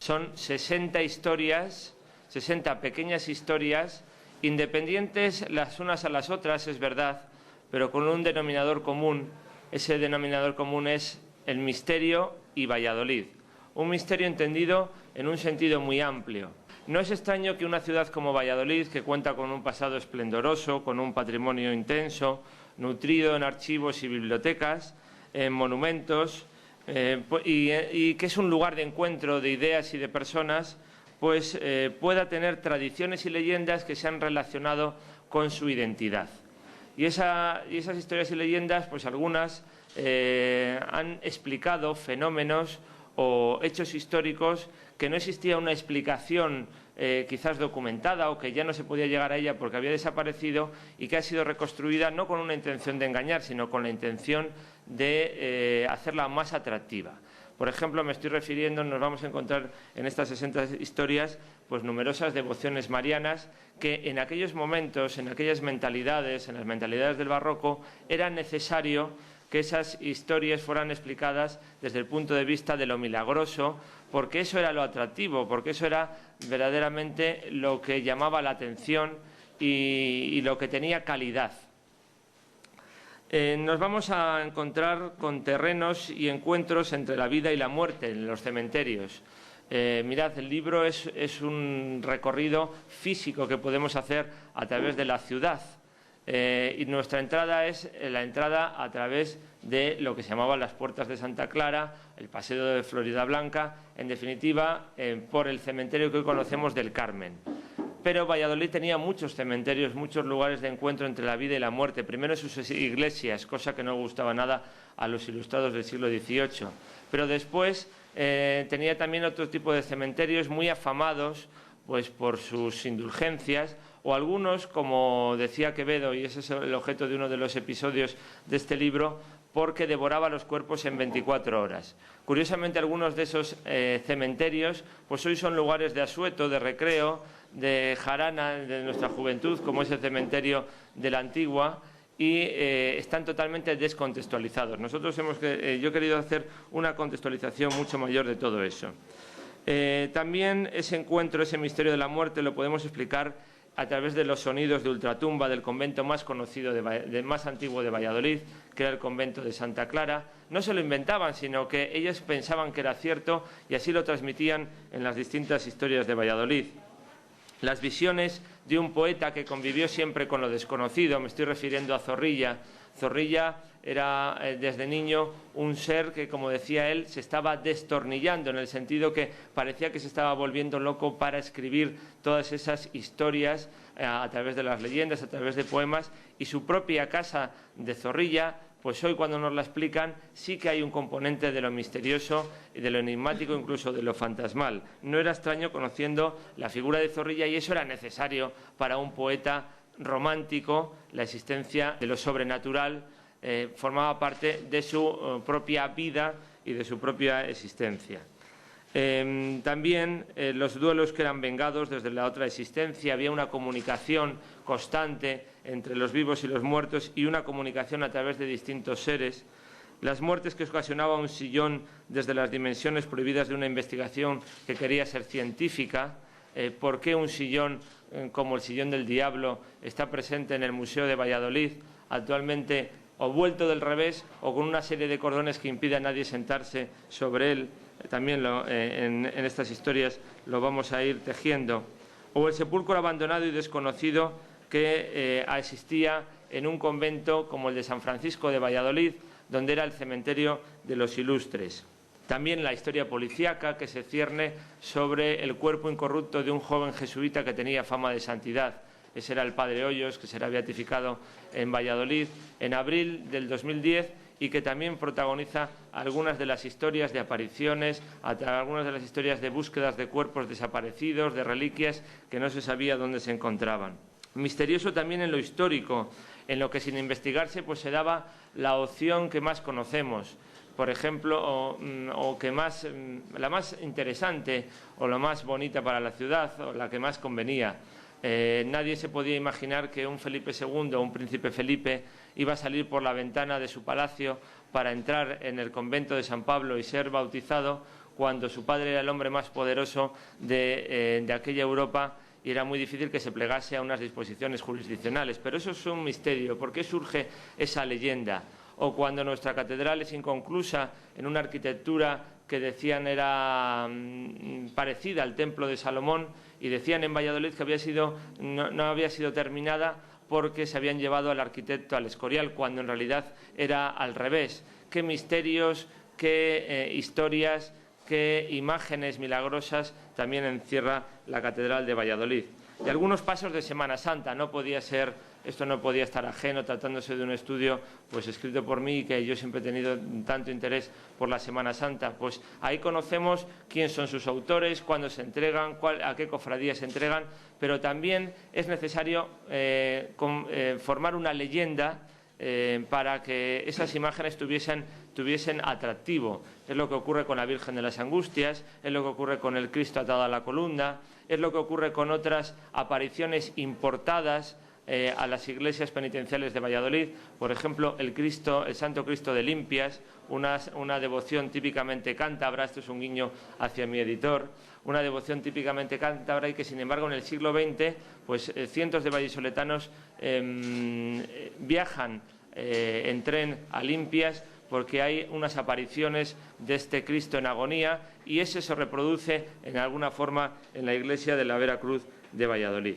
Son 60 historias, 60 pequeñas historias, independientes las unas a las otras, es verdad, pero con un denominador común. Ese denominador común es el misterio y Valladolid. Un misterio entendido en un sentido muy amplio. No es extraño que una ciudad como Valladolid, que cuenta con un pasado esplendoroso, con un patrimonio intenso, nutrido en archivos y bibliotecas, en monumentos, y que es un lugar de encuentro de ideas y de personas, pues pueda tener tradiciones y leyendas que se han relacionado con su identidad. Y esas historias y leyendas, pues algunas han explicado fenómenos o hechos históricos que no existía una explicación quizás documentada o que ya no se podía llegar a ella porque había desaparecido y que ha sido reconstruida no con una intención de engañar, sino con la intención de hacerla más atractiva. Por ejemplo, me estoy refiriendo, nos vamos a encontrar en estas 60 historias, pues numerosas devociones marianas que en aquellos momentos, en aquellas mentalidades, en las mentalidades del barroco, era necesario que esas historias fueran explicadas desde el punto de vista de lo milagroso, porque eso era lo atractivo, porque eso era verdaderamente lo que llamaba la atención y lo que tenía calidad. Nos vamos a encontrar con terrenos y encuentros entre la vida y la muerte en los cementerios. Mirad, el libro es un recorrido físico que podemos hacer a través de la ciudad. Y nuestra entrada es la entrada a través de lo que se llamaban las puertas de Santa Clara, el paseo de Florida Blanca, en definitiva, por el cementerio que hoy conocemos del Carmen. Pero Valladolid tenía muchos cementerios, muchos lugares de encuentro entre la vida y la muerte. Primero sus iglesias, cosa que no gustaba nada a los ilustrados del siglo XVIII. Pero después tenía también otro tipo de cementerios muy afamados, pues por sus indulgencias, o algunos, como decía Quevedo, y ese es el objeto de uno de los episodios de este libro, porque devoraba los cuerpos en 24 horas. Curiosamente, algunos de esos cementerios pues hoy son lugares de asueto, de recreo, de jarana de nuestra juventud, como es el cementerio de la Antigua, y están totalmente descontextualizados. Yo he querido hacer una contextualización mucho mayor de todo eso. También ese encuentro, ese misterio de la muerte, lo podemos explicar a través de los sonidos de ultratumba del convento más conocido, más antiguo de Valladolid, que era el convento de Santa Clara. No se lo inventaban, sino que ellos pensaban que era cierto y así lo transmitían en las distintas historias de Valladolid. Las visiones de un poeta que convivió siempre con lo desconocido, me estoy refiriendo a Zorrilla. Zorrilla era desde niño un ser que, como decía él, se estaba destornillando, en el sentido que parecía que se estaba volviendo loco para escribir todas esas historias a través de las leyendas, a través de poemas, y su propia casa de Zorrilla, pues hoy cuando nos la explican sí que hay un componente de lo misterioso y de lo enigmático, incluso de lo fantasmal. No era extraño conociendo la figura de Zorrilla, y eso era necesario para un poeta romántico. La existencia de lo sobrenatural formaba parte de su propia vida y de su propia existencia. También los duelos que eran vengados desde la otra existencia. Había una comunicación constante entre los vivos y los muertos y una comunicación a través de distintos seres. Las muertes que ocasionaba un sillón desde las dimensiones prohibidas de una investigación que quería ser científica. ¿Por qué un sillón como el sillón del diablo está presente en el Museo de Valladolid, actualmente o vuelto del revés o con una serie de cordones que impide a nadie sentarse sobre él? También en estas historias lo vamos a ir tejiendo. O el sepulcro abandonado y desconocido que existía en un convento como el de San Francisco de Valladolid, donde era el cementerio de los ilustres. También la historia policíaca que se cierne sobre el cuerpo incorrupto de un joven jesuita que tenía fama de santidad. Ese era el padre Hoyos, que será beatificado en Valladolid en abril del 2010 y que también protagoniza algunas de las historias de apariciones, algunas de las historias de búsquedas de cuerpos desaparecidos, de reliquias que no se sabía dónde se encontraban. Misterioso también en lo histórico, en lo que sin investigarse pues se daba la opción que más conocemos, por ejemplo, la más interesante o la más bonita para la ciudad o la que más convenía. Nadie se podía imaginar que un Felipe II, un príncipe Felipe, iba a salir por la ventana de su palacio para entrar en el convento de San Pablo y ser bautizado, cuando su padre era el hombre más poderoso de aquella Europa y era muy difícil que se plegase a unas disposiciones jurisdiccionales. Pero eso es un misterio. ¿Por qué surge esa leyenda? O cuando nuestra catedral es inconclusa en una arquitectura que decían era parecida al templo de Salomón, y decían en Valladolid que no había sido terminada porque se habían llevado al arquitecto al Escorial, cuando en realidad era al revés. Qué misterios, qué historias, qué imágenes milagrosas también encierra la catedral de Valladolid. Y algunos pasos de Semana Santa. Esto no podía estar ajeno, tratándose de un estudio pues escrito por mí, que yo siempre he tenido tanto interés por la Semana Santa. Pues ahí conocemos quién son sus autores, cuándo se entregan, a qué cofradías se entregan, pero también es necesario formar una leyenda para que esas imágenes tuviesen atractivo. Es lo que ocurre con la Virgen de las Angustias, es lo que ocurre con el Cristo atado a la columna, es lo que ocurre con otras apariciones importadas a las iglesias penitenciales de Valladolid. Por ejemplo, el Santo Cristo de Limpias, una devoción típicamente cántabra. Esto es un guiño hacia mi editor. Una devoción típicamente cántabra, y que sin embargo en el siglo XX pues cientos de vallisoletanos viajan en tren a Limpias porque hay unas apariciones de este Cristo en agonía, y ese se reproduce en alguna forma en la iglesia de la Vera Cruz de Valladolid.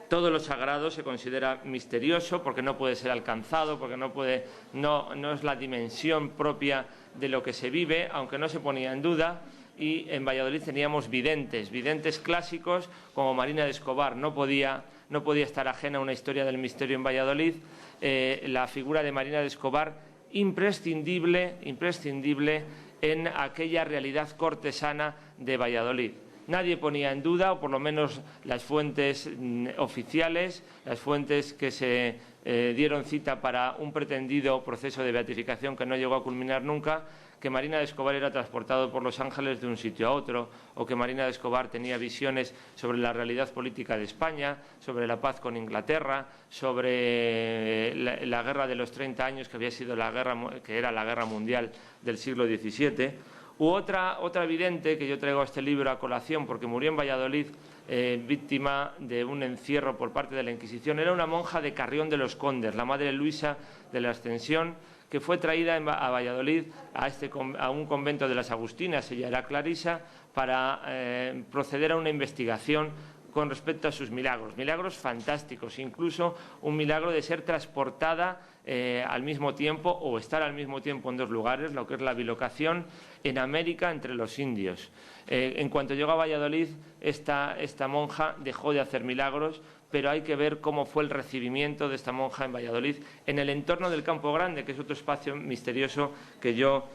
Todo lo sagrado se considera misterioso porque no puede ser alcanzado, porque no es la dimensión propia de lo que se vive, aunque no se ponía en duda. Y en Valladolid teníamos videntes clásicos como Marina de Escobar. No podía estar ajena a una historia del misterio en Valladolid. La figura de Marina de Escobar, imprescindible en aquella realidad cortesana de Valladolid. Nadie ponía en duda, o por lo menos las fuentes oficiales, las fuentes que se dieron cita para un pretendido proceso de beatificación que no llegó a culminar nunca, que Marina de Escobar era transportado por los ángeles de un sitio a otro, o que Marina de Escobar tenía visiones sobre la realidad política de España, sobre la paz con Inglaterra, sobre la guerra de los 30 años, que era la guerra mundial del siglo XVII. U otra vidente que yo traigo a este libro a colación, porque murió en Valladolid víctima de un encierro por parte de la Inquisición. Era una monja de Carrión de los Condes, la Madre Luisa de la Ascensión, que fue traída a Valladolid a un convento de las Agustinas. Ella era clarisa, para proceder a una investigación con respecto a sus milagros fantásticos, incluso un milagro de ser transportada al mismo tiempo, o estar al mismo tiempo en dos lugares, lo que es la bilocación en América entre los indios. En cuanto llegó a Valladolid, esta monja dejó de hacer milagros, pero hay que ver cómo fue el recibimiento de esta monja en Valladolid, en el entorno del Campo Grande, que es otro espacio misterioso que yo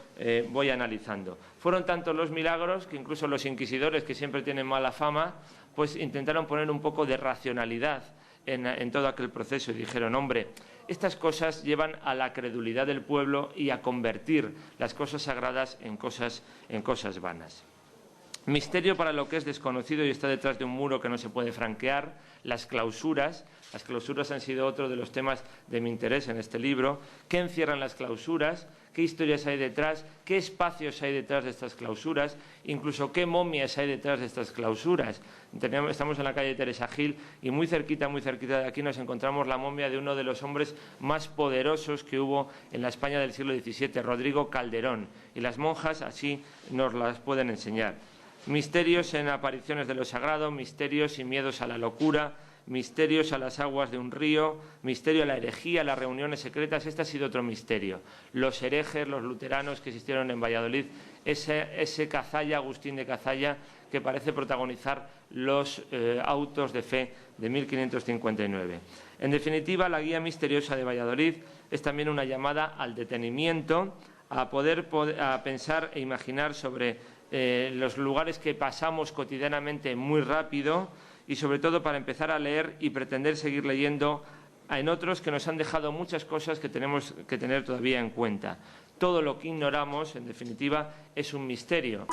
voy analizando. Fueron tantos los milagros que incluso los inquisidores, que siempre tienen mala fama, pues intentaron poner un poco de racionalidad en todo aquel proceso, y dijeron: hombre, estas cosas llevan a la credulidad del pueblo y a convertir las cosas sagradas en cosas vanas. Misterio para lo que es desconocido y está detrás de un muro que no se puede franquear: las clausuras. Las clausuras han sido otro de los temas de mi interés en este libro. ¿Qué encierran las clausuras? ¿Qué historias hay detrás? ¿Qué espacios hay detrás de estas clausuras? Incluso qué momias hay detrás de estas clausuras. Estamos en la calle Teresa Gil y muy cerquita de aquí nos encontramos la momia de uno de los hombres más poderosos que hubo en la España del siglo XVII, Rodrigo Calderón. Y las monjas así nos las pueden enseñar. Misterios en apariciones de lo sagrado, misterios y miedos a la locura, misterios a las aguas de un río, misterio a la herejía, a las reuniones secretas. Este ha sido otro misterio. Los herejes, los luteranos que existieron en Valladolid, ese Cazalla, Agustín de Cazalla, que parece protagonizar los autos de fe de 1559. En definitiva, la guía misteriosa de Valladolid es también una llamada al detenimiento, a pensar e imaginar sobre los lugares que pasamos cotidianamente muy rápido, y sobre todo para empezar a leer y pretender seguir leyendo en otros que nos han dejado muchas cosas que tenemos que tener todavía en cuenta. Todo lo que ignoramos, en definitiva, es un misterio.